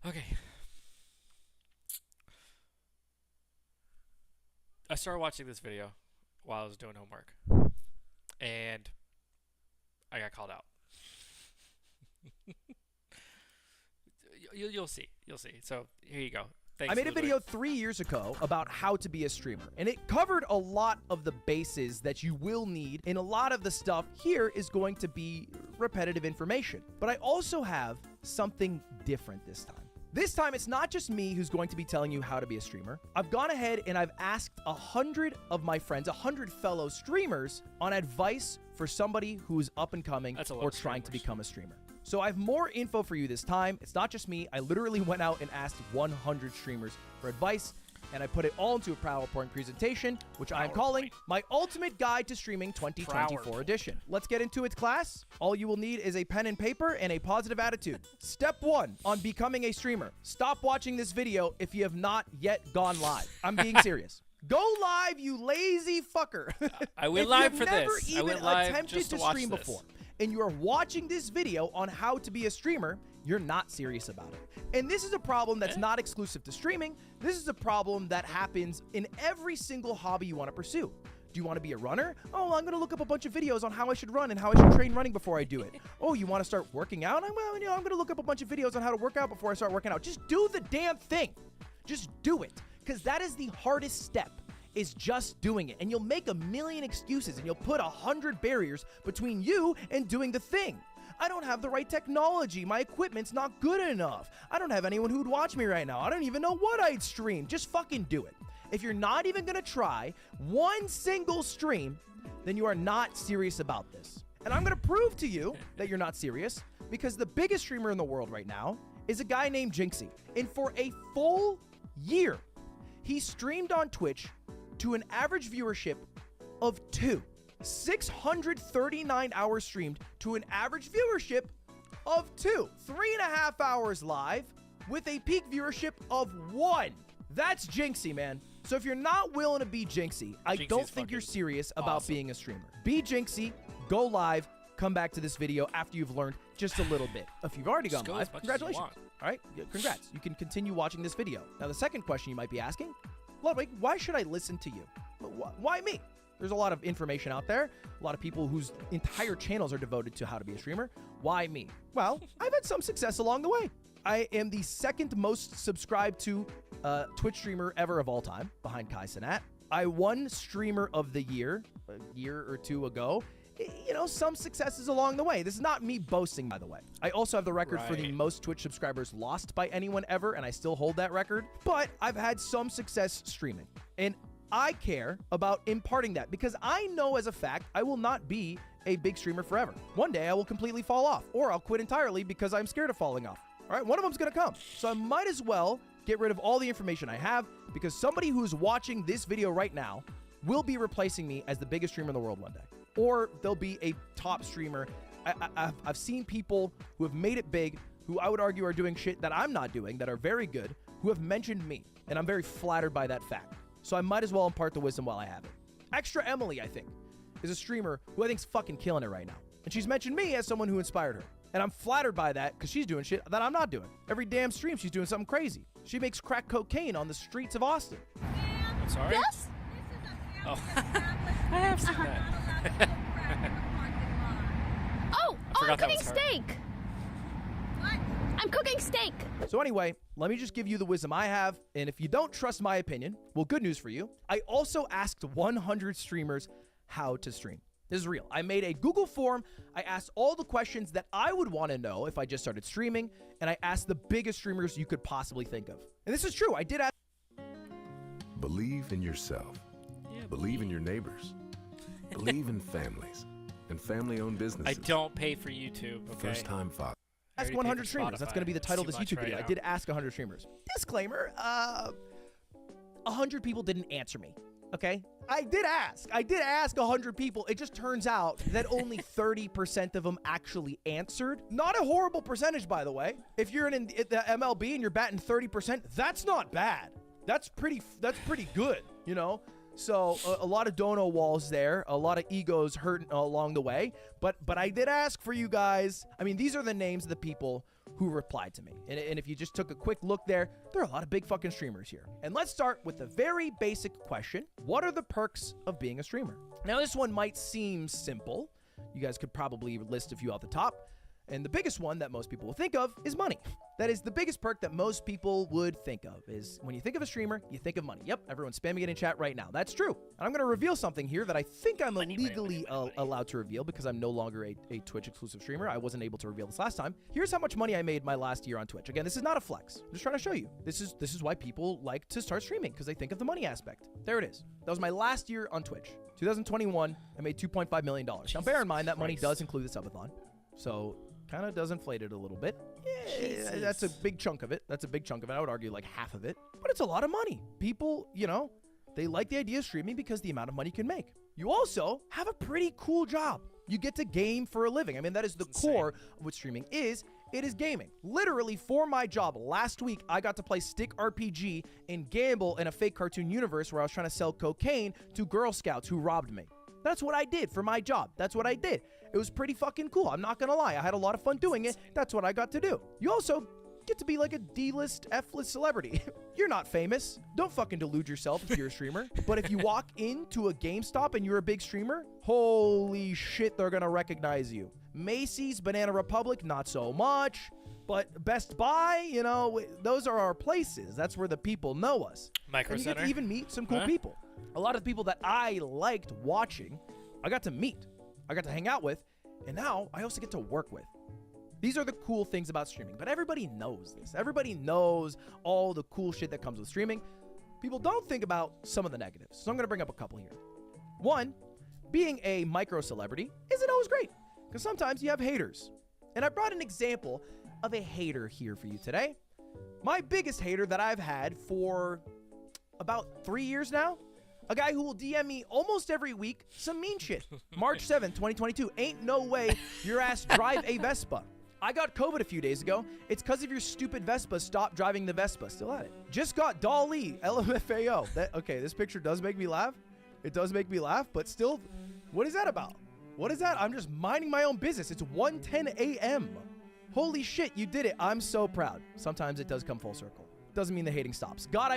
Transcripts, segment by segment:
Okay. I started watching this video while I was doing homework, and I got called out. You'll see. You'll see. So here you go. Thanks, I made a Ludwig. video 3 years ago about how to be a streamer, and it covered a lot of the bases that you will need, and a lot of the stuff here is going to be repetitive information. But I also have something different this time. This time, it's not just me who's going to be telling you how to be a streamer. I've gone ahead and I've asked 100 of my friends, 100 fellow streamers, on advice for somebody who's up and coming or trying to become a streamer. So I have more info for you this time. It's not just me. I literally went out and asked 100 streamers for advice, and I put it all into a PowerPoint presentation, which I'm calling My Ultimate Guide to Streaming 2024 Edition. Let's get into it, class. All you will need is a pen and paper and a positive attitude. Step 1 on becoming a streamer. Stop watching this video if you have not yet gone live. I'm being serious. Go live, you lazy fucker. I went live for this. If you've never even attempted to stream before, and you are watching this video on how to be a streamer, you're not serious about it. And this is a problem that's not exclusive to streaming. This is a problem that happens in every single hobby you want to pursue. Do you want to be a runner? Oh, I'm going to look up a bunch of videos on how I should run and how I should train running before I do it. Oh, you want to start working out? I'm going to look up a bunch of videos on how to work out before I start working out. Just do the damn thing. Just do it. Because that is the hardest step, is just doing it. And you'll make a million excuses and you'll put 100 barriers between you and doing the thing. I don't have the right technology. My equipment's not good enough. I don't have anyone who'd watch me right now. I don't even know what I'd stream. Just fucking do it. If you're not even gonna try one single stream, then you are not serious about this. And I'm gonna prove to you that you're not serious, because the biggest streamer in the world right now is a guy named Jinxie. And for a full year, he streamed on Twitch to an average viewership of 2. 639 hours streamed to an average viewership of 2. 3.5 hours live with a peak viewership of 1. That's Jinxie, man. So if you're not willing to be Jinxie, I don't think you're serious about being a streamer. Be Jinxie, go live, come back to this video after you've learned just a little bit. If you've already gone live, congratulations. All right, congrats. You can continue watching this video. Now, the second question you might be asking, Ludwig, why should I listen to you? Why me? There's a lot of information out there, a lot of people whose entire channels are devoted to how to be a streamer. Why me? Well, I've had some success along the way. I am the second most subscribed to Twitch streamer ever of all time, behind Kai Cenat. I won Streamer of the Year a year or two ago. You know, some successes along the way. This is not me boasting, by the way. I also have the record for the most Twitch subscribers lost by anyone ever, and I still hold that record. But I've had some success streaming. And I care about imparting that, because I know as a fact I will not be a big streamer forever. One day I will completely fall off, or I'll quit entirely because I'm scared of falling off. All right, one of them's gonna come. So I might as well get rid of all the information I have, because somebody who's watching this video right now will be replacing me as the biggest streamer in the world one day. Or they'll be a top streamer. I've seen people who have made it big, who I would argue are doing shit that I'm not doing, that are very good, who have mentioned me. And I'm very flattered by that fact. So I might as well impart the wisdom while I have it. Extra Emily, I think, is a streamer who I think's fucking killing it right now. And she's mentioned me as someone who inspired her. And I'm flattered by that, because she's doing shit that I'm not doing. Every damn stream, she's doing something crazy. She makes crack cocaine on the streets of Austin. I'm sorry? Yes? Oh, I have seen that. I'm cooking steak. What? I'm cooking steak. So anyway, let me just give you the wisdom I have. And if you don't trust my opinion, well, good news for you. I also asked 100 streamers how to stream. This is real. I made a Google form. I asked all the questions that I would want to know if I just started streaming. And I asked the biggest streamers you could possibly think of. And this is true. I did ask. Believe in yourself. Believe in your neighbors. Believe in families and family-owned businesses. I don't pay for YouTube, okay? First-time father. Ask 100 streamers. That's going to be the title of this YouTube video. I did ask 100 streamers. Disclaimer, 100 people didn't answer me, okay? I did ask 100 people. It just turns out that only 30% of them actually answered. Not a horrible percentage, by the way. If you're in the MLB and you're batting 30%, that's not bad. That's pretty good, you know? So a lot of dono walls there, a lot of egos hurt along the way. But I did ask for you guys. I mean, these are the names of the people who replied to me. And if you just took a quick look there are a lot of big fucking streamers here. And let's start with the very basic question. What are the perks of being a streamer? Now, this one might seem simple. You guys could probably list a few off the top. And the biggest one that most people will think of is money. That is the biggest perk that most people would think of, is when you think of a streamer, you think of money. Yep, everyone's spamming it in chat right now. That's true. And I'm going to reveal something here that I think I'm illegally allowed to reveal because I'm no longer a Twitch exclusive streamer. I wasn't able to reveal this last time. Here's how much money I made my last year on Twitch. Again, this is not a flex. I'm just trying to show you. This is why people like to start streaming, because they think of the money aspect. There it is. That was my last year on Twitch. 2021, I made $2.5 million. Now, bear in mind that money does include the subathon. So kind of does inflate it a little bit. Yeah, that's a big chunk of it. I would argue like half of it. But it's a lot of money. People, they like the idea of streaming because the amount of money you can make. You also have a pretty cool job. You get to game for a living. I mean, that is the core of what streaming is. It is gaming. Literally, for my job, last week, I got to play Stick RPG and gamble in a fake cartoon universe where I was trying to sell cocaine to Girl Scouts who robbed me. That's what I did for my job. That's what I did. It was pretty fucking cool. I'm not gonna lie. I had a lot of fun doing it. That's what I got to do. You also get to be like a D-list, F-list celebrity. You're not famous. Don't fucking delude yourself if you're a streamer. But if you walk into a GameStop and you're a big streamer, holy shit, they're gonna recognize you. Macy's, Banana Republic, not so much. But Best Buy, those are our places. That's where the people know us. Micro and you Center. get to even meet some cool people. A lot of people that I liked watching, I got to meet. I got to hang out with, and now I also get to work with. These are the cool things about streaming, but everybody knows this. Everybody knows all the cool shit that comes with streaming. People don't think about some of the negatives, so I'm going to bring up a couple here. One, being a micro celebrity isn't always great, because sometimes you have haters. And I brought an example of a hater here for you today. My biggest hater that I've had for about 3 years now, a guy who will DM me almost every week some mean shit. March 7th, 2022. Ain't no way your ass drive a Vespa. I got COVID a few days ago. It's because of your stupid Vespa. Stop driving the Vespa. Still at it. Just got Dolly, LMFAO. Okay, this picture does make me laugh. It does make me laugh, but still, what is that about? What is that? I'm just minding my own business. It's 1:10 a.m. Holy shit, you did it. I'm so proud. Sometimes it does come full circle. Doesn't mean the hating stops. God,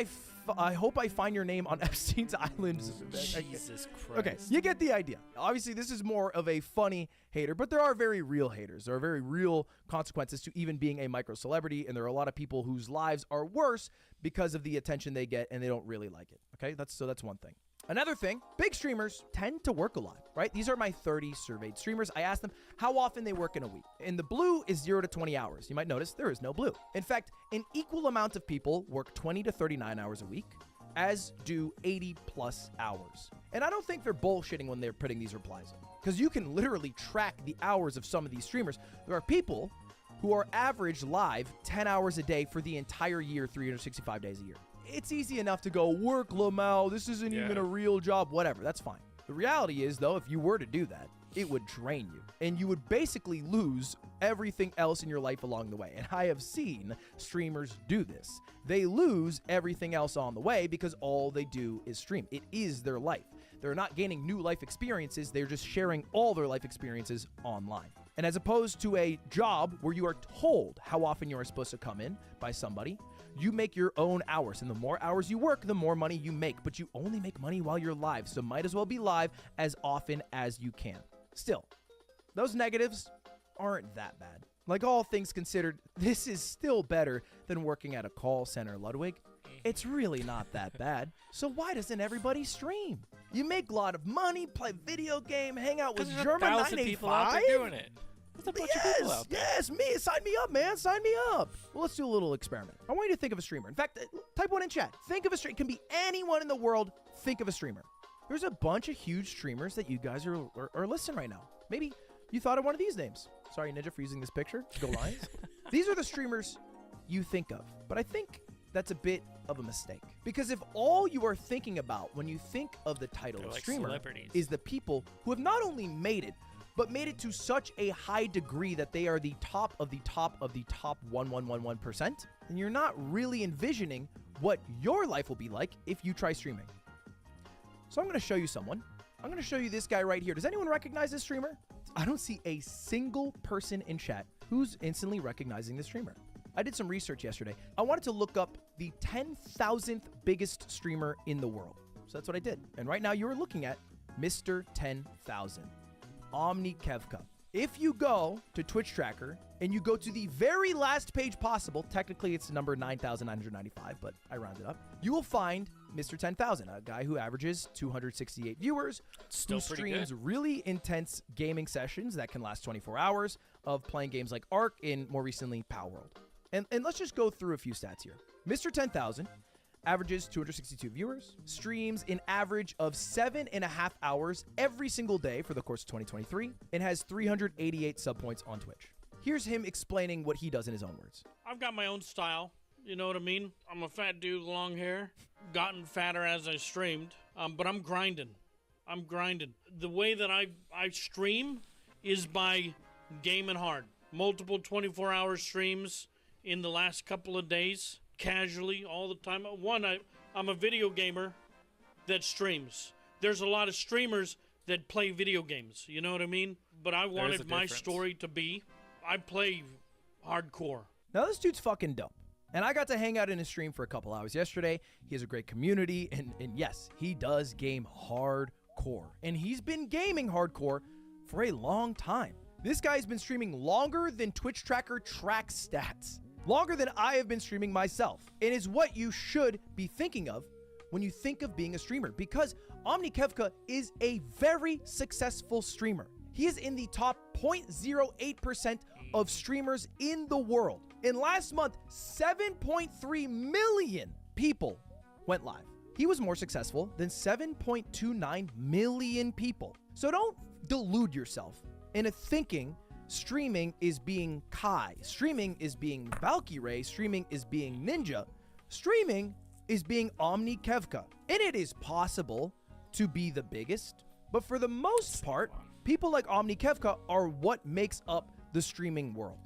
I hope I find your name on Epstein's Island. Jesus Christ. Okay, you get the idea. Obviously, this is more of a funny hater, but there are very real haters. There are very real consequences to even being a micro celebrity, and there are a lot of people whose lives are worse because of the attention they get, and they don't really like it. Okay, that's one thing. Another thing, big streamers tend to work a lot, right? These are my 30 surveyed streamers. I asked them how often they work in a week. And the blue is 0 to 20 hours. You might notice there is no blue. In fact, an equal amount of people work 20 to 39 hours a week, as do 80 plus hours. And I don't think they're bullshitting when they're putting these replies in, because you can literally track the hours of some of these streamers. There are people who are average live 10 hours a day for the entire year, 365 days a year. It's easy enough to go, work, Lamau, this isn't even a real job, whatever, that's fine. The reality is, though, if you were to do that, it would drain you, and you would basically lose everything else in your life along the way. And I have seen streamers do this. They lose everything else on the way because all they do is stream. It is their life. They're not gaining new life experiences, they're just sharing all their life experiences online. And as opposed to a job where you are told how often you are supposed to come in by somebody, you make your own hours, and the more hours you work, the more money you make, but you only make money while you're live, so might as well be live as often as you can. Still, those negatives aren't that bad. Like, all things considered, this is still better than working at a call center, Ludwig. It's really not that bad. So why doesn't everybody stream? You make a lot of money, play video game, hang out with German 985. People out there doing it. There's a bunch of people out there. Yes, me. Sign me up, man. Sign me up. Well, let's do a little experiment. I want you to think of a streamer. In fact, type one in chat. Think of a streamer. It can be anyone in the world. Think of a streamer. There's a bunch of huge streamers that you guys are listening right now. Maybe you thought of one of these names. Sorry, Ninja, for using this picture. Go Lions. These are the streamers you think of. But I think that's a bit of a mistake. Because if all you are thinking about when you think of the title of streamer is the people who have not only made it, but made it to such a high degree that they are the top of the top of the top 1,111%, then you're not really envisioning what your life will be like if you try streaming. So I'm going to show you someone. I'm going to show you this guy right here. Does anyone recognize this streamer? I don't see a single person in chat who's instantly recognizing this streamer. I did some research yesterday. I wanted to look up the 10,000th biggest streamer in the world. So that's what I did. And right now you are looking at Mr. 10,000, Omni Kevka. If you go to Twitch Tracker and you go to the very last page possible, technically it's number 9,995, but I rounded up, you will find Mr. 10,000, a guy who averages 268 viewers, Still who pretty streams good. really intense gaming sessions that can last 24 hours of playing games like Ark and more recently Power World. And let's just go through a few stats here. Mr. 10,000 averages 262 viewers, streams an average of 7.5 hours every single day for the course of 2023, and has 388 sub points on Twitch. Here's him explaining what he does in his own words. I've got my own style. You know what I mean? I'm a fat dude with long hair. Gotten fatter as I streamed. But I'm grinding. I'm grinding. The way that I stream is by gaming hard. Multiple 24-hour streams in the last couple of days. Casually, all the time. One, I'm a video gamer that streams. There's a lot of streamers that play video games. You know what I mean? But I wanted my story to be, I play hardcore. Now this dude's fucking dope. And I got to hang out in his stream for a couple hours yesterday. He has a great community, and yes, he does game hardcore. And he's been gaming hardcore for a long time. This guy's been streaming longer than Twitch Tracker tracks stats. Longer than I have been streaming myself. It is what you should be thinking of when you think of being a streamer, because Omni Kevka is a very successful streamer. He is in the top 0.08% of streamers in the world. In last month, 7.3 million people went live. He was more successful than 7.29 million people. So don't delude yourself into thinking streaming is being Kai, streaming is being Valkyrie, streaming is being Ninja, streaming is being Omni Kevka. And it is possible to be the biggest, but for the most part, people like Omni Kevka are what makes up the streaming world.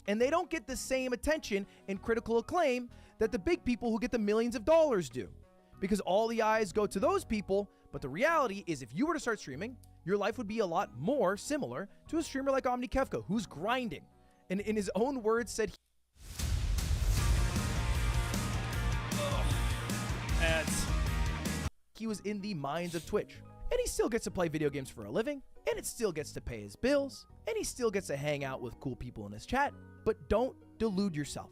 And they don't get the same attention and critical acclaim that the big people who get the millions of dollars do. Because all the eyes go to those people, but the reality is if you were to start streaming, your life would be a lot more similar to a streamer like Omni Kevka, who's grinding. And in his own words said he was in the mines of Twitch. And he still gets to play video games for a living, and it still gets to pay his bills, and he still gets to hang out with cool people in his chat. But don't delude yourself.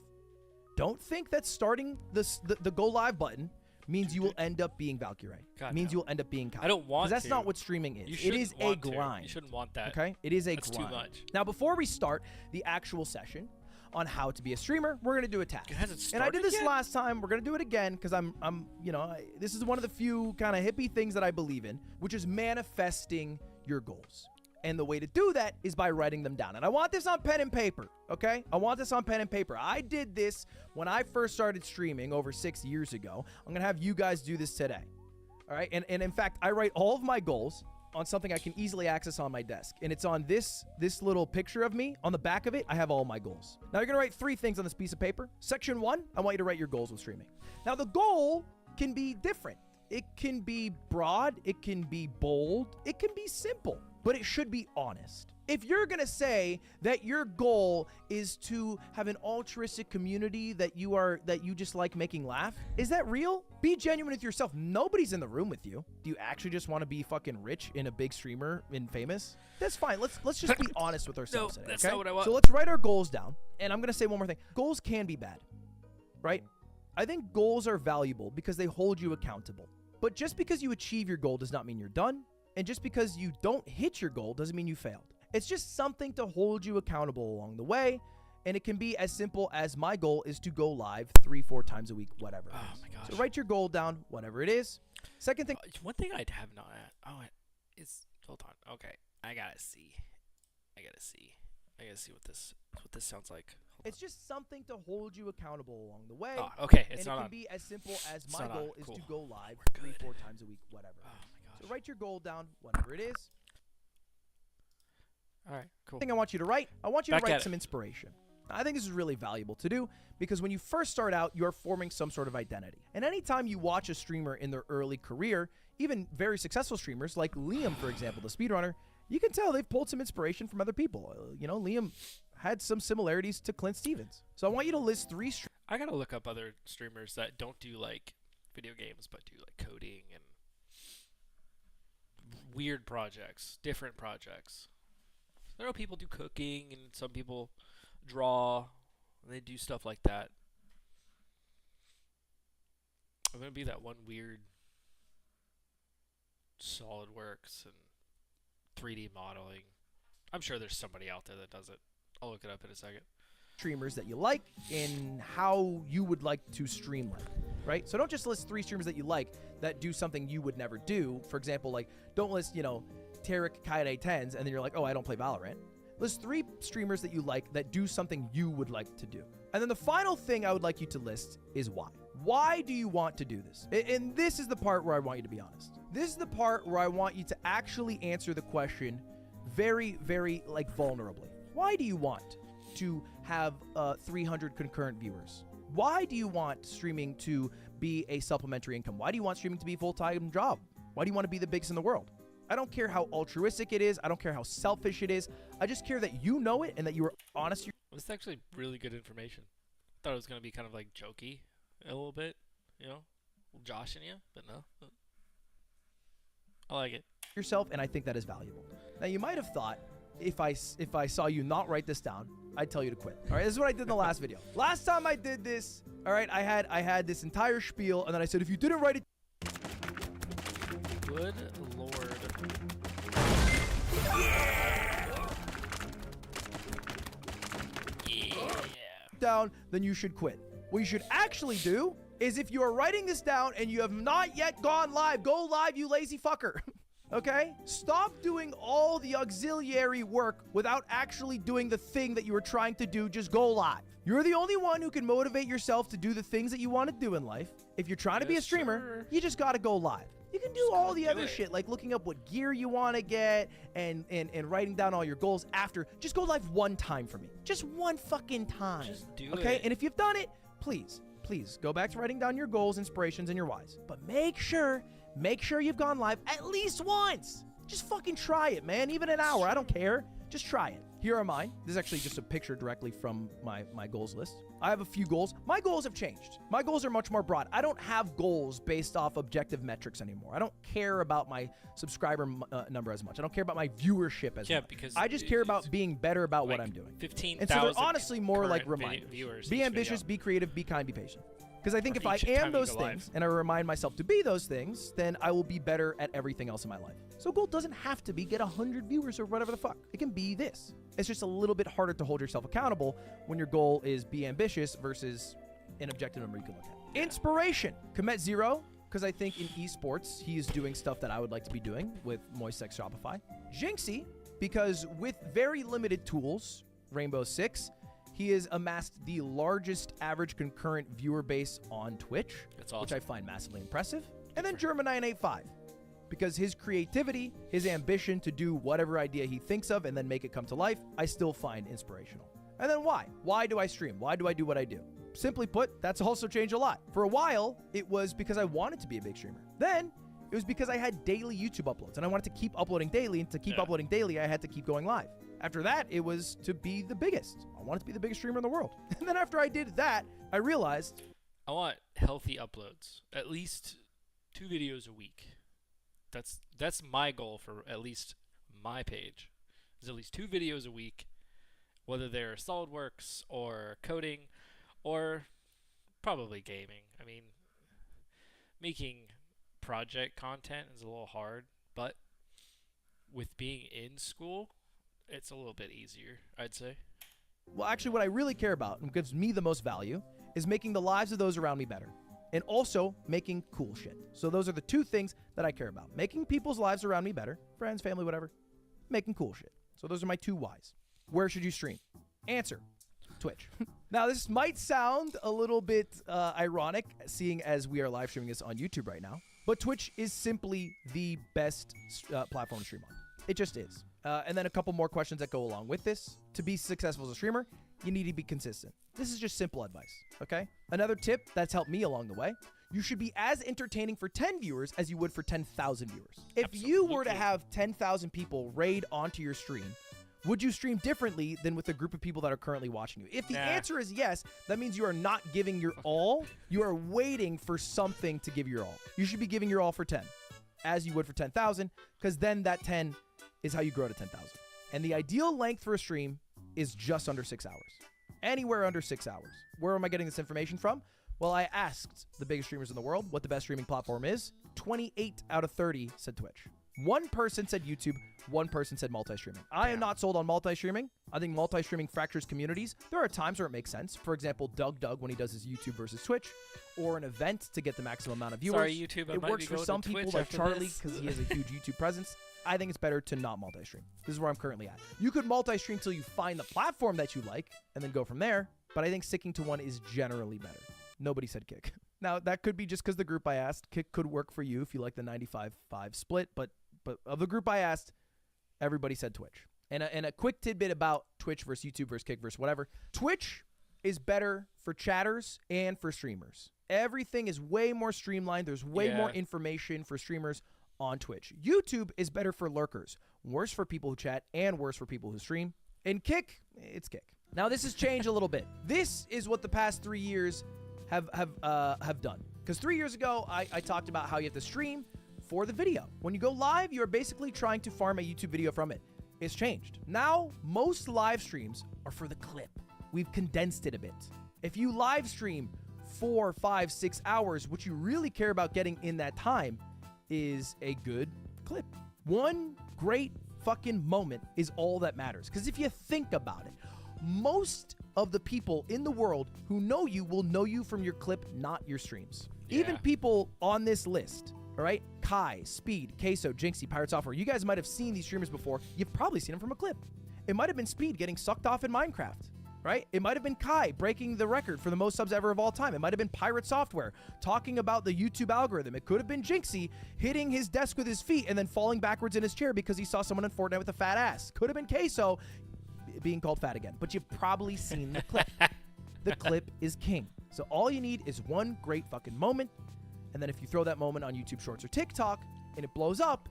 Don't think that starting the go live button means you will end up being Valkyrie. Means you will end up being Kai. I don't want to. Because that's not what streaming is. It is a grind. You shouldn't want that. Okay? It is a That's grind. too much. Now, before we start the actual session on how to be a streamer, we're going to do a task. It hasn't And I did started this yet? last time. We're going to do it again because this is one of the few kind of hippie things that I believe in, which is manifesting your goals. And the way to do that is by writing them down. And I want this on pen and paper, okay? I want this on pen and paper. I did this when I first started streaming over 6 years ago. I'm going to have you guys do this today, all right? And in fact, I write all of my goals on something I can easily access on my desk. And it's on this little picture of me. On the back of it, I have all my goals. Now, you're going to write 3 things on this piece of paper. Section 1, I want you to write your goals with streaming. Now, the goal can be different. It can be broad. It can be bold. It can be simple. But it should be honest. If you're going to say that your goal is to have an altruistic community that you just like making laugh, is that real? Be genuine with yourself. Nobody's in the room with you. Do you actually just want to be fucking rich and a big streamer and famous? That's fine. Let's just be honest with ourselves today, that's okay? not what I want. So let's write our goals down. And I'm going to say one more thing. Goals can be bad, right? I think goals are valuable because they hold you accountable. But just because you achieve your goal does not mean you're done. And just because you don't hit your goal doesn't mean you failed. It's just something to hold you accountable along the way. And it can be as simple as my goal is to go live 3-4 times a week, whatever. Oh my gosh. So write your goal down, whatever it is. Second thing. One thing I'd have not at. Oh, it's hold on. Okay, I gotta see what this sounds like. It's just something to hold you accountable along the way. Oh, okay. It's and not it can on. be as simple as It's my not on. goal is Cool. to go live We're 3-4 good. times a week, whatever. Oh my gosh. So write your goal down, whatever it is. All right. Cool. Thing I want you to write. I want you Back to at write it. some inspiration. I think this is really valuable to do because when you first start out, you're forming some sort of identity. And anytime you watch a streamer in their early career, even very successful streamers like Liam, for example, the speedrunner, you can tell they've pulled some inspiration from other people. Liam had some similarities to Clint Stevens. So I want you to list 3 I gotta look up other streamers that don't do like video games, but do like coding and weird projects, different projects. There are people do cooking, and some people draw, and they do stuff like that. I'm gonna be that one weird SolidWorks and 3D modeling. I'm sure there's somebody out there that does it. I'll look it up in a second. streamers that you like and how you would like to stream like, right? So don't just list 3 streamers that you like that do something you would never do. For example, like don't list, Tarek Kaide 10s and then you're like, oh, I don't play Valorant. List 3 streamers that you like that do something you would like to do. And then the final thing I would like you to list is why. Why do you want to do this? And this is the part where I want you to be honest. This is the part where I want you to actually answer the question very, very vulnerably. Why do you want to have 300 concurrent viewers? Why do you want streaming to be a supplementary income? Why do you want streaming to be a full-time job? Why do you want to be the biggest in the world? I don't care how altruistic it is. I don't care how selfish it is. I just care that you know it and that you are honest. Well, this is actually really good information. I thought it was going to be kind of like jokey a little bit, joshing you, but no. I like it. Yourself, and I think that is valuable. Now, you might have thought if I saw you not write this down, I'd tell you to quit. All right, this is what I did in the last video. Last time I did this, all right, I had this entire spiel, and then I said, if you didn't write it, Good lord. down, then you should quit. What you should actually do is if you are writing this down and you have not yet gone live, go live, you lazy fucker. Okay? Stop doing all the auxiliary work without actually doing the thing that you were trying to do. Just go live. You're the only one who can motivate yourself to do the things that you want to do in life. If you're trying to be a streamer, you just got to go live. You can do all the other shit, like looking up what gear you want to get and writing down all your goals after. Just go live one time for me. Just one fucking time. Just do okay? it. And if you've done it, please go back to writing down your goals, inspirations, and your whys. But make sure you've gone live at least once. Just fucking try it, man. Even an hour. I don't care. Just try it. Here are mine. This is actually just a picture directly from my goals list. I have a few goals. My goals have changed. My goals are much more broad. I don't have goals based off objective metrics anymore. I don't care about my subscriber number as much. I don't care about my viewership as much. Because I just care about being better about what I'm doing. 15,000 and so they're honestly more like reminders. Viewers be each ambitious, video. be creative, be kind, be patient. Because I think Or if I each am time you those go live. things and I remind myself to be those things, then I will be better at everything else in my life. So goal doesn't have to be get 100 viewers or whatever the fuck. It can be this. It's just a little bit harder to hold yourself accountable when your goal is be ambitious versus an objective number you can look at. Inspiration. Komet Zero, because I think in esports, he is doing stuff that I would like to be doing with Moist Sex Shopify. Jinxie, because with very limited tools, Rainbow Six, he has amassed the largest average concurrent viewer base on Twitch, That's awesome. which I find massively impressive. And then German985, because his creativity, his ambition to do whatever idea he thinks of and then make it come to life, I still find inspirational. And then why? Why do I stream? Why do I do what I do? Simply put, that's also changed a lot. For a while, it was because I wanted to be a big streamer. Then it was because I had daily YouTube uploads and I wanted to keep uploading daily, and to keep uploading daily, I had to keep going live. After that, it was to be the biggest. I wanted to be the biggest streamer in the world. And then after I did that, I realized I want healthy uploads. At least 2 videos a week. That's my goal for at least my page. Is at least 2 videos a week, whether they're SolidWorks or coding or probably gaming. I mean, making project content is a little hard, but with being in school, it's a little bit easier, I'd say. well, actually, what I really care about and gives me the most value is making the lives of those around me better. And also making cool shit. So those are the 2 things that I care about. Making people's lives around me better. Friends, family, whatever. Making cool shit. So those are my 2 whys. Where should you stream? Answer. Twitch. Now, this might sound a little bit ironic, seeing as we are live streaming this on YouTube right now. But Twitch is simply the best platform to stream on. It just is. And then a couple more questions that go along with this. To be successful as a streamer, you need to be consistent. This is just simple advice, okay? Another tip that's helped me along the way, you should be as entertaining for 10 viewers as you would for 10,000 viewers. If you were to have 10,000 people raid onto your stream, would you stream differently than with a group of people that are currently watching you? If the answer is yes, that means you are not giving your all. You are waiting for something to give your all. You should be giving your all for 10, as you would for 10,000, because then that 10 is how you grow to 10,000. And the ideal length for a stream is just under 6 hours. Anywhere under 6 hours. Where am I getting this information from? Well, I asked the biggest streamers in the world what the best streaming platform is. 28 out of 30 said Twitch. One person said YouTube. One person said multi-streaming. I am not sold on multi-streaming. I think multi-streaming fractures communities. There are times where it makes sense. For example, Doug when he does his YouTube versus Twitch, or an event to get the maximum amount of viewers. Sorry, YouTube. It works for some people like Charlie because he has a huge YouTube presence. I think it's better to not multi-stream. This is where I'm currently at. You could multi-stream till you find the platform that you like and then go from there. But I think sticking to one is generally better. Nobody said Kick. Now, that could be just because the group I asked. Kick could work for you if you like the 95-5 split. But of the group I asked, everybody said Twitch. And a quick tidbit about Twitch versus YouTube versus Kick versus whatever. Twitch is better for chatters and for streamers. Everything is way more streamlined. There's way more information for streamers on Twitch. YouTube is better for lurkers. Worse for people who chat and worse for people who stream. And Kick, it's Kick. Now, this has changed a little bit. This is what the past 3 years have done. Because 3 years ago, I talked about how you have to stream for the video. When you go live, you're basically trying to farm a YouTube video from it. It's changed. Now, most live streams are for the clip. We've condensed it a bit. If you live stream 4, 5, 6 hours, what you really care about getting in that time is a good clip. One great fucking moment is all that matters. Because if you think about it, most of the people in the world who know you will know you from your clip, not your streams. Yeah. Even people on this list, all right? Kai, Speed, Queso, Jinxie, Pirate Software. You guys might have seen these streamers before. You've probably seen them from a clip. It might have been Speed getting sucked off in Minecraft, right? It might have been Kai breaking the record for the most subs ever of all time. It might have been Pirate Software talking about the YouTube algorithm. It could have been Jinxie hitting his desk with his feet and then falling backwards in his chair because he saw someone in Fortnite with a fat ass. Could have been Queso being called fat again. But you've probably seen the clip. The clip is king. So all you need is one great fucking moment. And then if you throw that moment on YouTube Shorts or TikTok and it blows up,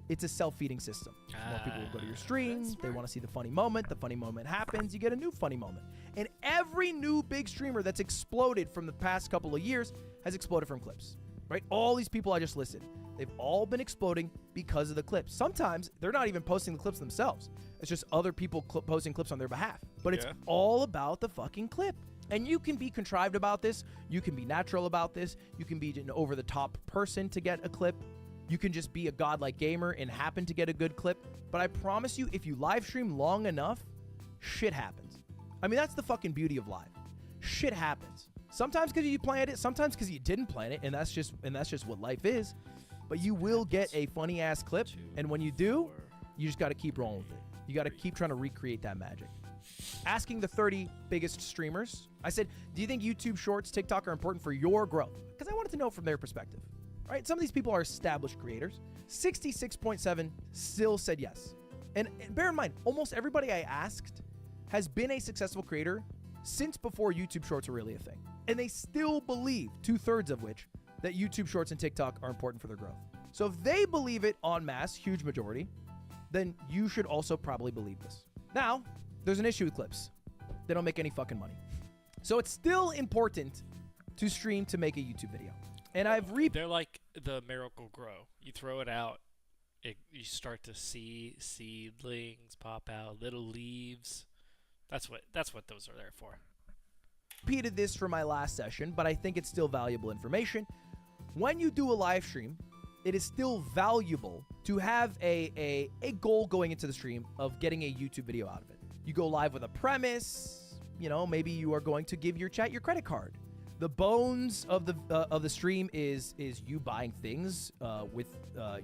it's a self-feeding system. More people will go to your stream. They want to see the funny moment. The funny moment happens. You get a new funny moment. And every new big streamer that's exploded from the past couple of years has exploded from clips, right? All these people I just listed, they've all been exploding because of the clips. Sometimes they're not even posting the clips themselves. It's just other people posting clips on their behalf. But it's all about the fucking clip. And you can be contrived about this. You can be natural about this. You can be an over-the-top person to get a clip. You can just be a godlike gamer and happen to get a good clip. But I promise you, if you live stream long enough, shit happens. I mean, that's the fucking beauty of live. Shit happens. Sometimes because you planned it, sometimes because you didn't plan it, and that's just what life is. But you will get a funny ass clip, and when you do, you just got to keep rolling with it. You got to keep trying to recreate that magic. Asking the 30 biggest streamers, I said, do you think YouTube Shorts, TikTok are important for your growth? Because I wanted to know from their perspective. Right? Some of these people are established creators. 66.7 still said yes. And bear in mind, almost everybody I asked has been a successful creator since before YouTube Shorts were really a thing. And they still believe, 2/3 of which, that YouTube Shorts and TikTok are important for their growth. So if they believe it en masse, huge majority, then you should also probably believe this. Now, there's an issue with clips. They don't make any fucking money. So it's still important to stream to make a YouTube video. And They're like the Miracle Grow. You throw it out, you start to see seedlings pop out, little leaves. That's what those are there for. Repeated this for my last session, but I think it's still valuable information. When you do a live stream, it is still valuable to have a goal going into the stream of getting a YouTube video out of it. You go live with a premise, maybe you are going to give your chat your credit card. The bones of the stream is you buying things with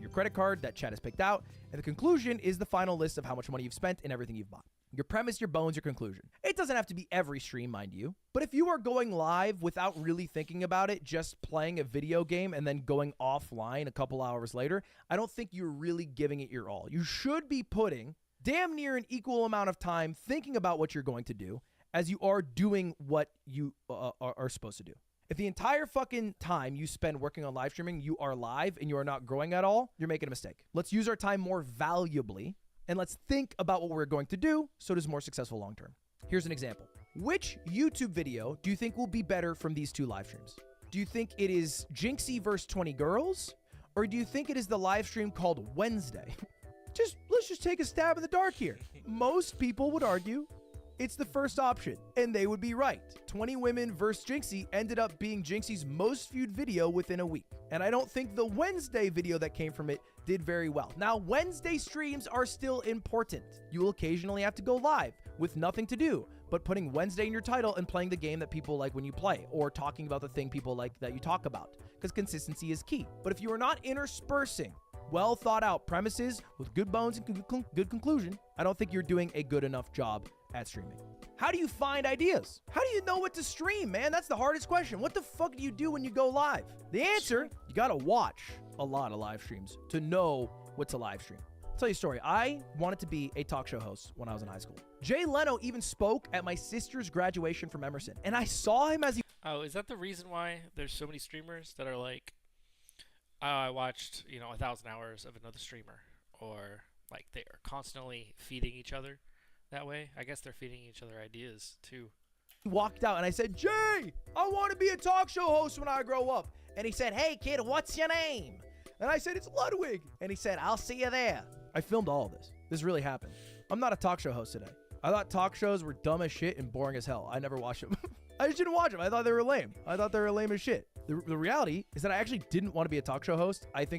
your credit card that chat has picked out, and the conclusion is the final list of how much money you've spent and everything you've bought. Your premise, your bones, your conclusion. It doesn't have to be every stream, mind you, but if you are going live without really thinking about it, just playing a video game and then going offline a couple hours later, I don't think you're really giving it your all. You should be putting damn near an equal amount of time thinking about what you're going to do as you are doing what you are supposed to do. If the entire fucking time you spend working on live streaming, you are live and you are not growing at all, you're making a mistake. Let's use our time more valuably and let's think about what we're going to do so it is more successful long term. Here's an example. Which YouTube video do you think will be better from these 2 live streams? Do you think it is Jinxie vs 20 girls? Or do you think it is the live stream called Wednesday? Let's just take a stab in the dark here. Most people would argue it's the first option, and they would be right. 20 women versus Jinxie ended up being Jinxie's most viewed video within a week. And I don't think the Wednesday video that came from it did very well. Now, Wednesday streams are still important. You will occasionally have to go live with nothing to do, but putting Wednesday in your title and playing the game that people like when you play, or talking about the thing people like that you talk about, because consistency is key. But if you are not interspersing well thought out premises with good bones and good conclusion, I don't think you're doing a good enough job at streaming. How do you find ideas? How do you know what to stream, man? That's the hardest question. What the fuck do you do when you go live? The answer, you gotta watch a lot of live streams to know what to live stream. I'll tell you a story. I wanted to be a talk show host when I was in high school. Jay Leno even spoke at my sister's graduation from Emerson, and I saw him as he... Oh, is that the reason why there's so many streamers that are like, oh, I watched, 1,000 hours of another streamer, or like they are constantly feeding each other that way? I guess they're feeding each other ideas too. Walked out and I said, Jay, I want to be a talk show host when I grow up. And he said, hey kid, what's your name? And I said, it's Ludwig. And he said, I'll see you there. I filmed all of this. This really happened. I'm not a talk show host today. I thought talk shows were dumb as shit and boring as hell. I never watched them. I just didn't watch them. I thought they were lame. I thought they were lame as shit. The reality is that I actually didn't want to be a talk show host. If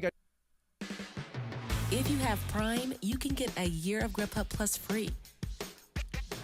you have Prime, you can get a year of Grubhub Plus free.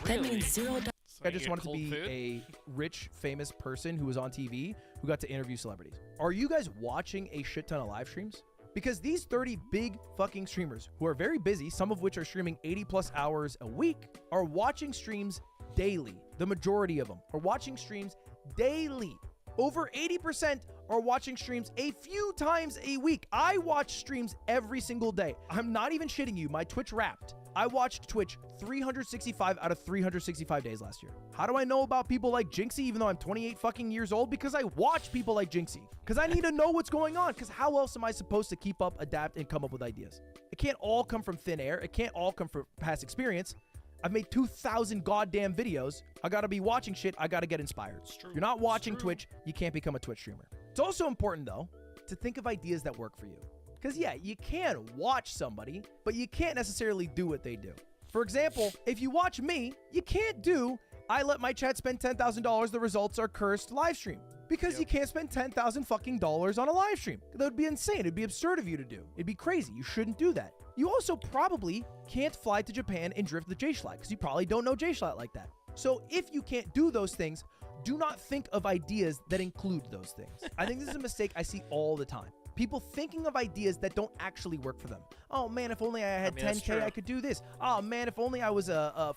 That Really? means $0. I just wanted to be a rich, famous person who was on TV who got to interview celebrities. Are you guys watching a shit ton of live streams? Because these 30 big fucking streamers who are very busy, some of which are streaming 80 plus hours a week, are watching streams daily. The majority of them are watching streams daily. Over 80% are watching streams a few times a week. I watch streams every single day. I'm not even shitting you. My Twitch Wrapped. I watched Twitch 365 out of 365 days last year. How do I know about people like Jinxie even though I'm 28 fucking years old? Because I watch people like Jinxie. Because I need to know what's going on. Because how else am I supposed to keep up, adapt, and come up with ideas? It can't all come from thin air. It can't all come from past experience. I've made 2,000 goddamn videos. I gotta be watching shit. I gotta get inspired. If you're not watching Twitch, you can't become a Twitch streamer. It's also important, though, to think of ideas that work for you. Because, yeah, you can watch somebody, but you can't necessarily do what they do. For example, if you watch me, you can't do, I let my chat spend $10,000, the results are cursed live stream. Because you can't spend $10,000 fucking dollars on a live stream. That would be insane. It'd be absurd of you to do. It'd be crazy. You shouldn't do that. You also probably can't fly to Japan and drift the J-Schlatt because you probably don't know J-Schlatt like that. So if you can't do those things, do not think of ideas that include those things. I think this is a mistake I see all the time. People thinking of ideas that don't actually work for them. Oh man, if only I had 10K, I could do this. Oh man, if only I was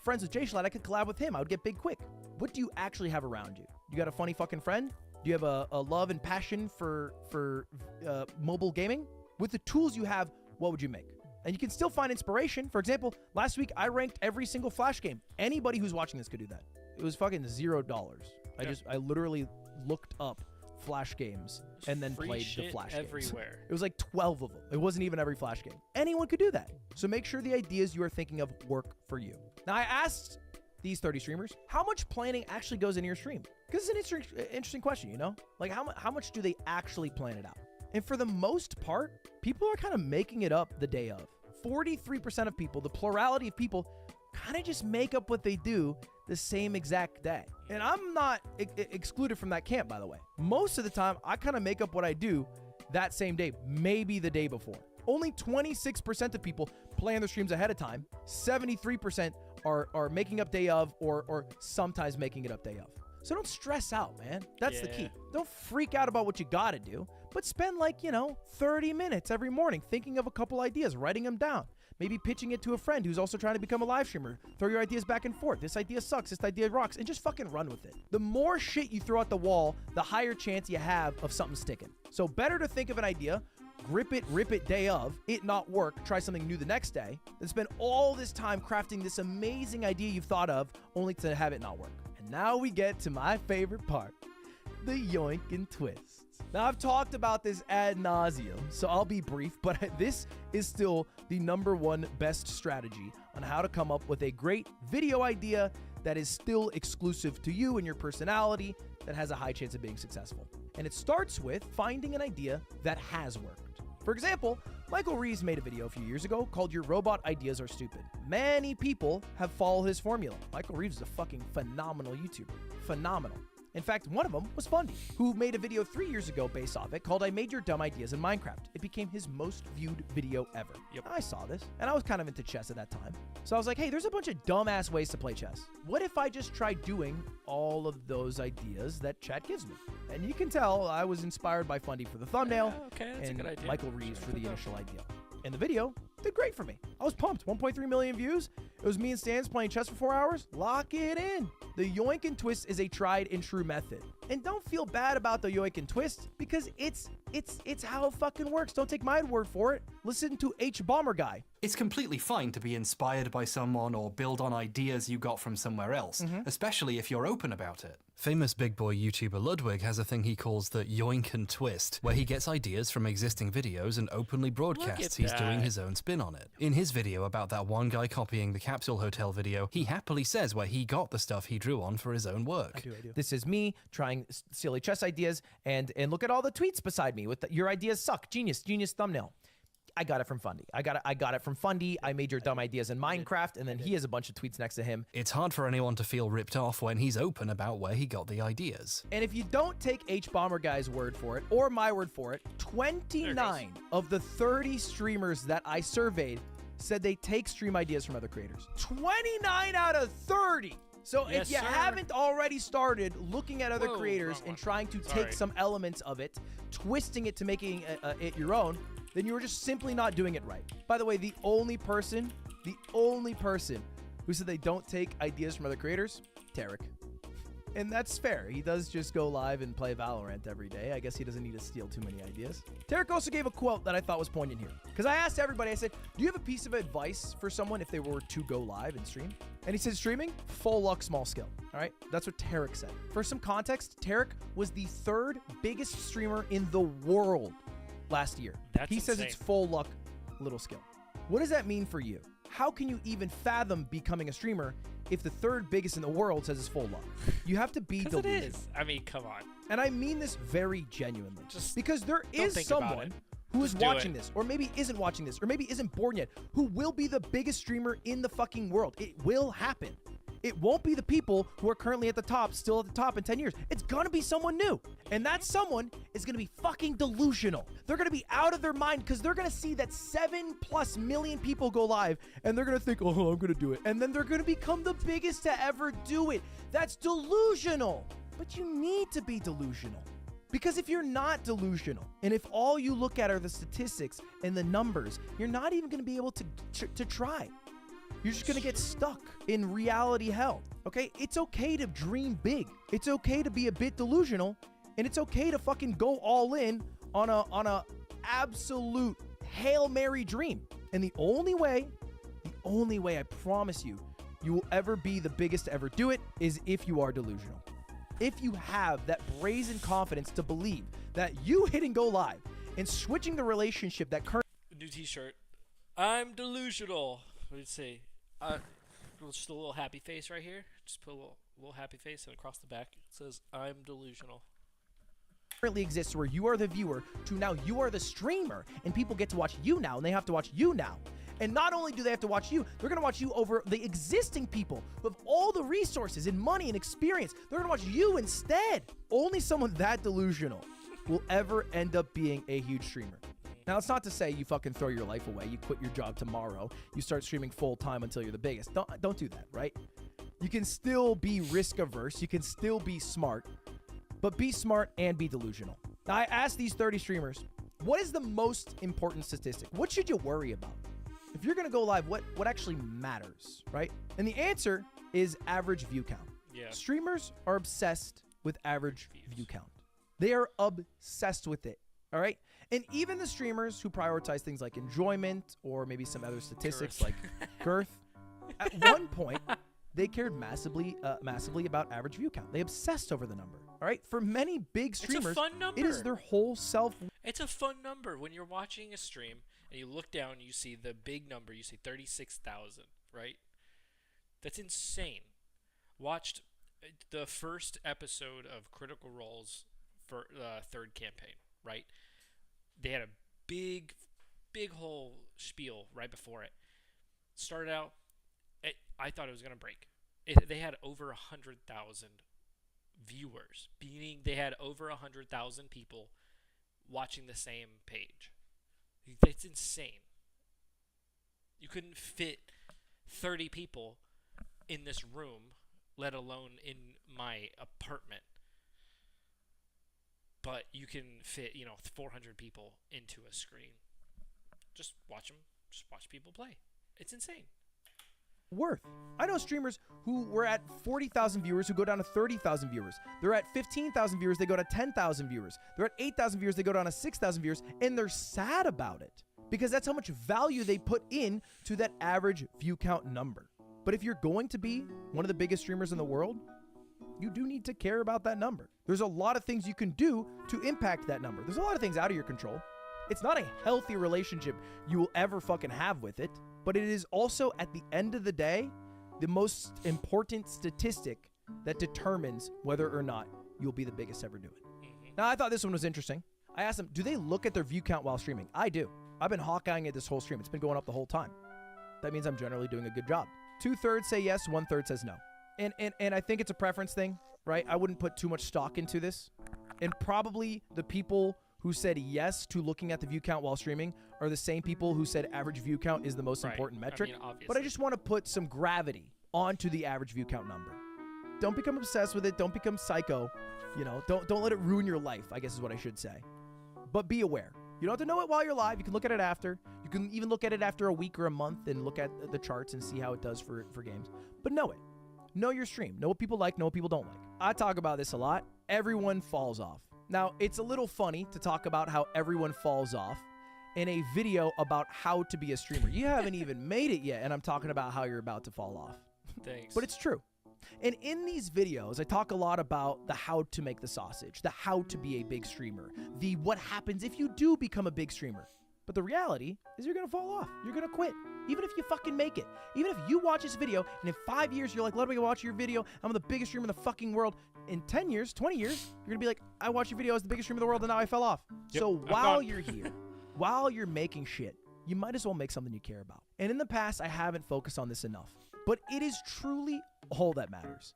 friends with J-Schlatt, I could collab with him. I would get big quick. What do you actually have around you? You got a funny fucking friend? Do you have a love and passion for mobile gaming? With the tools you have, what would you make? And you can still find inspiration. For example, last week I ranked every single Flash game. Anybody who's watching this could do that. It was fucking $0. I literally looked up Flash games and then played the Flash everywhere. Games. It was like 12 of them. It wasn't even every Flash game. Anyone could do that. So make sure the ideas you are thinking of work for you. Now I asked these 30 streamers, how much planning actually goes into your stream? Because it's an interesting question, you know? Like how much do they actually plan it out? And for the most part, people are kind of making it up the day of. 43% of people, the plurality of people, kind of just make up what they do the same exact day. And I'm not excluded from that camp, by the way. Most of the time, I kind of make up what I do that same day, maybe the day before. Only 26% of people plan their streams ahead of time. 73% are making up day of or sometimes making it up day of. So don't stress out, man. That's the key. Don't freak out about what you gotta do, but spend 30 minutes every morning thinking of a couple ideas, writing them down. Maybe pitching it to a friend who's also trying to become a live streamer. Throw your ideas back and forth. This idea sucks. This idea rocks. And just fucking run with it. The more shit you throw at the wall, the higher chance you have of something sticking. So better to think of an idea, rip it day of, it not work, try something new the next day, than spend all this time crafting this amazing idea you've thought of only to have it not work. And now we get to my favorite part, the yoink and twists. Now, I've talked about this ad nauseum, so I'll be brief, but this is still the #1 best strategy on how to come up with a great video idea that is still exclusive to you and your personality that has a high chance of being successful. And it starts with finding an idea that has worked. For example, Michael Reeves made a video a few years ago called Your Robot Ideas Are Stupid. Many people have followed his formula. Michael Reeves is a fucking phenomenal YouTuber. Phenomenal. In fact, one of them was Fundy, who made a video 3 years ago based off it called I Made Your Dumb Ideas in Minecraft. It became his most viewed video ever. Yep. I saw this, and I was kind of into chess at that time. So I was like, hey, there's a bunch of dumbass ways to play chess. What if I just tried doing all of those ideas that chat gives me? And you can tell I was inspired by Fundy for the thumbnail Okay, that's a and good idea. Michael Reeves Sure, for the good initial idea. And the video did great for me. I was pumped. 1.3 million views. It was me and Stans playing chess for 4 hours. Lock it in. The yoink and twist is a tried and true method. And don't feel bad about the yoink and twist because it's how it fucking works. Don't take my word for it. Listen to H Bomber Guy. It's completely fine to be inspired by someone or build on ideas you got from somewhere else, especially if you're open about it. Famous big boy YouTuber Ludwig has a thing he calls the yoink and twist, where he gets ideas from existing videos and openly broadcasts he's doing his own spin on it. In his video about that one guy copying the Capsule Hotel video, he happily says where he got the stuff he drew on for his own work. I do. This is me trying silly chess ideas, and look at all the tweets beside me with your ideas suck. Genius thumbnail. I got it from Fundy. I got it from Fundy. I made your dumb ideas in Minecraft, and then he has a bunch of tweets next to him. It's hard for anyone to feel ripped off when he's open about where he got the ideas. And if you don't take H Bomber Guy's word for it, or my word for it, 29 of the 30 streamers that I surveyed said they take stream ideas from other creators. 29 out of 30! So Yes, if you sir. haven't already started looking at other Whoa, creators wrong and one. trying to Sorry. take some elements of it, twisting it to making it your own, then you were just simply not doing it right. By the way, the only person who said they don't take ideas from other creators, Tarek. And that's fair. He does just go live and play Valorant every day. I guess he doesn't need to steal too many ideas. Tarek also gave a quote that I thought was poignant here. Because I asked everybody, I said, do you have a piece of advice for someone if they were to go live and stream? And he said, streaming, full luck, small skill. All right? That's what Tarek said. For some context, Tarek was the 3rd biggest streamer in the world last year. That's he says insane. it's full luck, little skill. What does that mean for you? How can you even fathom becoming a streamer if the 3rd biggest in the world says it's full luck? You have to be 'Cause it delusional. is. I mean, come on. And I mean this very genuinely. Just because there don't is think about someone it. who is Just do watching it. this, or maybe isn't watching this, or maybe isn't born yet, who will be the biggest streamer in the fucking world. It will happen. It won't be the people who are currently at the top, still at the top in 10 years. It's gonna be someone new. And that someone is gonna be fucking delusional. They're gonna be out of their mind because they're gonna see that 7+ million people go live and they're gonna think, oh, I'm gonna do it. And then they're gonna become the biggest to ever do it. That's delusional. But you need to be delusional. Because if you're not delusional, and if all you look at are the statistics and the numbers, you're not even gonna be able to try. You're just gonna get stuck in reality hell, okay? It's okay to dream big. It's okay to be a bit delusional, and it's okay to fucking go all in on a absolute Hail Mary dream. And the only way I promise you will ever be the biggest to ever do it is if you are delusional. If you have that brazen confidence to believe that you hitting go live and switching the relationship that current New t-shirt. I'm delusional. What did it say? Just a little happy face right here. Just put a little happy face, and across the back it says, I'm delusional. currently exists where you are the viewer to now you are the streamer and people get to watch you now and they have to watch you now. And not only do they have to watch you, they're going to watch you over the existing people who have all the resources and money and experience. They're going to watch you instead. Only someone that delusional will ever end up being a huge streamer. Now, it's not to say you fucking throw your life away. You quit your job tomorrow. You start streaming full time until you're the biggest. Don't do that, right? You can still be risk averse. You can still be smart, but be smart and be delusional. Now, I asked these 30 streamers, what is the most important statistic? What should you worry about? If you're going to go live, what actually matters, right? And the answer is average view count. Yeah. Streamers are obsessed with average view count. They are obsessed with it, all right? And even the streamers who prioritize things like enjoyment or maybe some other statistics Girth. like girth, at one point, they cared massively about average view count. They obsessed over the number. All right, for many big streamers, it's a fun number. it is their whole self. It's a fun number when you're watching a stream and you look down, you see the big number, you see 36,000, right? That's insane. Watched the first episode of Critical Role's for third campaign, right? They had a big whole spiel right before it. Started out, I thought it was going to break. They had over 100,000 viewers, meaning they had over 100,000 people watching the same page. It's insane. You couldn't fit 30 people in this room, let alone in my apartment. But you can fit, 400 people into a screen. Just watch them. Just watch people play. It's insane. Worth. I know streamers who were at 40,000 viewers who go down to 30,000 viewers. They're at 15,000 viewers, they go to 10,000 viewers. They're at 8,000 viewers, they go down to 6,000 viewers, and they're sad about it because that's how much value they put in to that average view count number. But if you're going to be one of the biggest streamers in the world, you do need to care about that number. There's a lot of things you can do to impact that number. There's a lot of things out of your control. It's not a healthy relationship you will ever fucking have with it, but it is also, at the end of the day, the most important statistic that determines whether or not you'll be the biggest ever do it. Now, I thought this one was interesting. I asked them, do they look at their view count while streaming? I do. I've been Hawkeyeing it this whole stream. It's been going up the whole time. That means I'm generally doing a good job. 2/3 say yes, 1/3 says no. And I think it's a preference thing, right? I wouldn't put too much stock into this. And probably the people who said yes to looking at the view count while streaming are the same people who said average view count is the most important metric. But I just want to put some gravity onto the average view count number. Don't become obsessed with it. Don't become psycho. Don't let it ruin your life, I guess is what I should say. But be aware. You don't have to know it while you're live. You can look at it after. You can even look at it after a week or a month and look at the charts and see how it does for games. But know it. Know your stream. Know what people like, know what people don't like. I talk about this a lot. Everyone falls off. Now, it's a little funny to talk about how everyone falls off in a video about how to be a streamer. You haven't even made it yet, and I'm talking about how you're about to fall off. Thanks. But it's true. And in these videos, I talk a lot about the how to make the sausage, the how to be a big streamer, the what happens if you do become a big streamer. But the reality is you're going to fall off. You're going to quit. Even if you fucking make it. Even if you watch this video and in 5 years you're like, Ludwig, I watch your video. I'm the biggest streamer in the fucking world. In 10 years, 20 years, you're going to be like, I watched your video. I was the biggest streamer in the world and now I fell off. Yep, So while you're here, while you're making shit, you might as well make something you care about. And in the past, I haven't focused on this enough. But it is truly all that matters.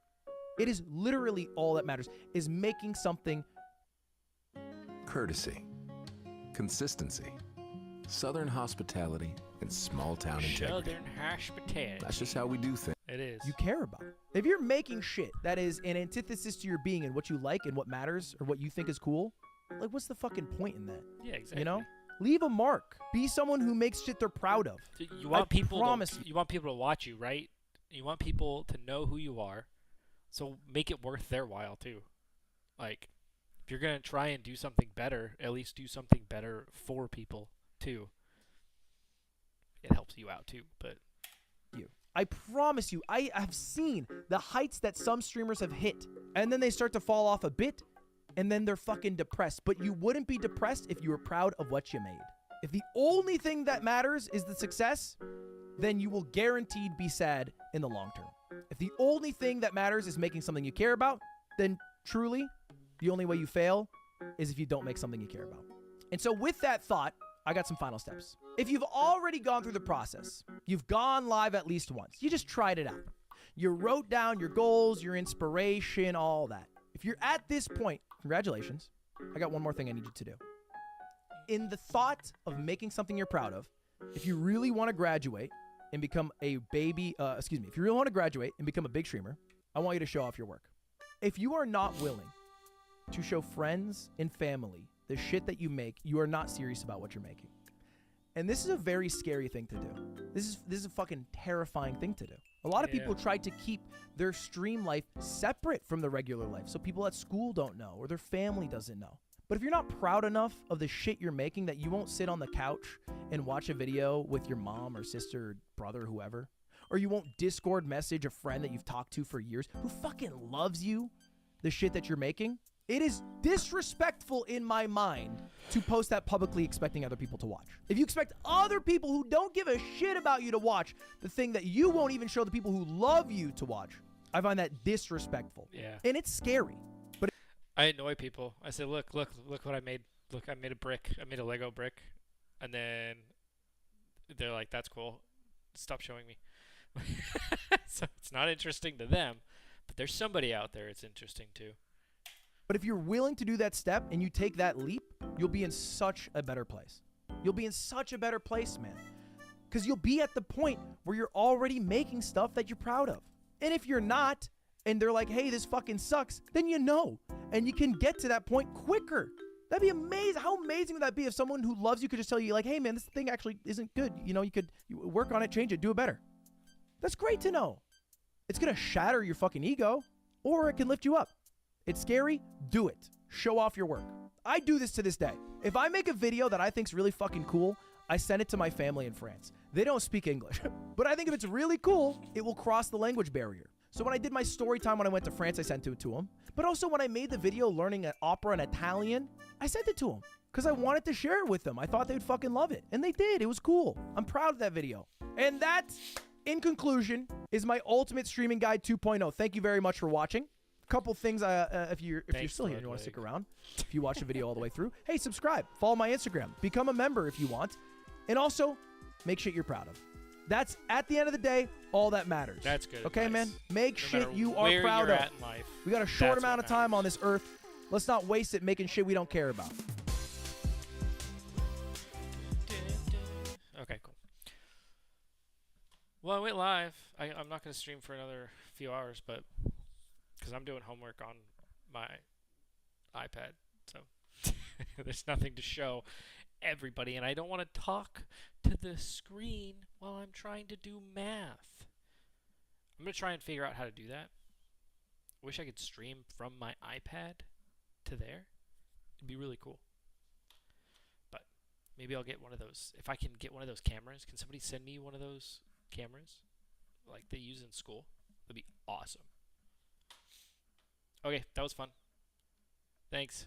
It is literally all that matters, is making something. Courtesy, consistency, Southern hospitality, and small-town integrity. Southern hospitality. That's just how we do things. It is. You care about. If you're making shit that is an antithesis to your being and what you like and what matters or what you think is cool, like what's the fucking point in that? Yeah, exactly. You know? Leave a mark. Be someone who makes shit they're proud of. So you want people promise you want people to watch you, right? You want people to know who you are. So make it worth their while too. Like if you're going to try and do something better, at least do something better for people too. It helps you out too, but I promise you, I have seen the heights that some streamers have hit, and then they start to fall off a bit, and then they're fucking depressed. But you wouldn't be depressed if you were proud of what you made. If the only thing that matters is the success, then you will guaranteed be sad in the long term. If the only thing that matters is making something you care about, then truly, the only way you fail is if you don't make something you care about. And so with that thought, I got some final steps. If you've already gone through the process, you've gone live at least once, you just tried it out. You wrote down your goals, your inspiration, all that. If you're at this point, congratulations. I got one more thing I need you to do. In the thought of making something you're proud of, if you really want to graduate and become a if you really want to graduate and become a big streamer, I want you to show off your work. If you are not willing to show friends and family the shit that you make, you are not serious about what you're making. And this is a very scary thing to do. This is a fucking terrifying thing to do. A lot of people try to keep their stream life separate from the regular life, so people at school don't know or their family doesn't know. But if you're not proud enough of the shit you're making that you won't sit on the couch and watch a video with your mom or sister or brother or whoever, or you won't Discord message a friend that you've talked to for years who fucking loves you, the shit that you're making. It is disrespectful in my mind to post that publicly expecting other people to watch. If you expect other people who don't give a shit about you to watch the thing that you won't even show the people who love you to watch, I find that disrespectful. Yeah. And it's scary. But I annoy people. I say, look what I made. Look, I made a brick. I made a Lego brick. And then they're like, that's cool. Stop showing me. So it's not interesting to them, but there's somebody out there it's interesting to. But if you're willing to do that step and you take that leap, you'll be in such a better place. You'll be in such a better place, man. Because you'll be at the point where you're already making stuff that you're proud of. And if you're not, and they're like, hey, this fucking sucks, then you know. And you can get to that point quicker. That'd be amazing. How amazing would that be if someone who loves you could just tell you, like, hey, man, this thing actually isn't good. You know, you work on it, change it, do it better. That's great to know. It's going to shatter your fucking ego, or it can lift you up. It's scary. Do it. Show off your work. I do this to this day. If I make a video that I think's really fucking cool, I send it to my family in France. They don't speak English, but I think if it's really cool, it will cross the language barrier. So when I did my story time when I went to France, I sent it to them. But also when I made the video learning opera and Italian, I sent it to them because I wanted to share it with them. I thought they would fucking love it. And they did. It was cool. I'm proud of that video. And that, in conclusion, is my Ultimate Streaming Guide 2.0. Thank you very much for watching. Couple things, if you're still here and you want to stick around, if you watch the video all the way through, hey, subscribe, follow my Instagram, become a member if you want, and also make shit you're proud of. That's, at the end of the day, all that matters. That's good. Okay, advice. man? Make No shit matter you where are proud you're of. at in life, We got a short that's amount what of time matters. on this earth. Let's not waste it making shit we don't care about. Okay, cool. Well, I went live. I'm not going to stream for another few hours, but because I'm doing homework on my iPad, so there's nothing to show everybody, and I don't want to talk to the screen while I'm trying to do math. I'm going to try and figure out how to do that. I wish I could stream from my iPad to there. It'd be really cool. But maybe I'll get one of those. If I can get one of those cameras, can somebody send me one of those cameras like they use in school? That'd be awesome. Okay, that was fun. Thanks.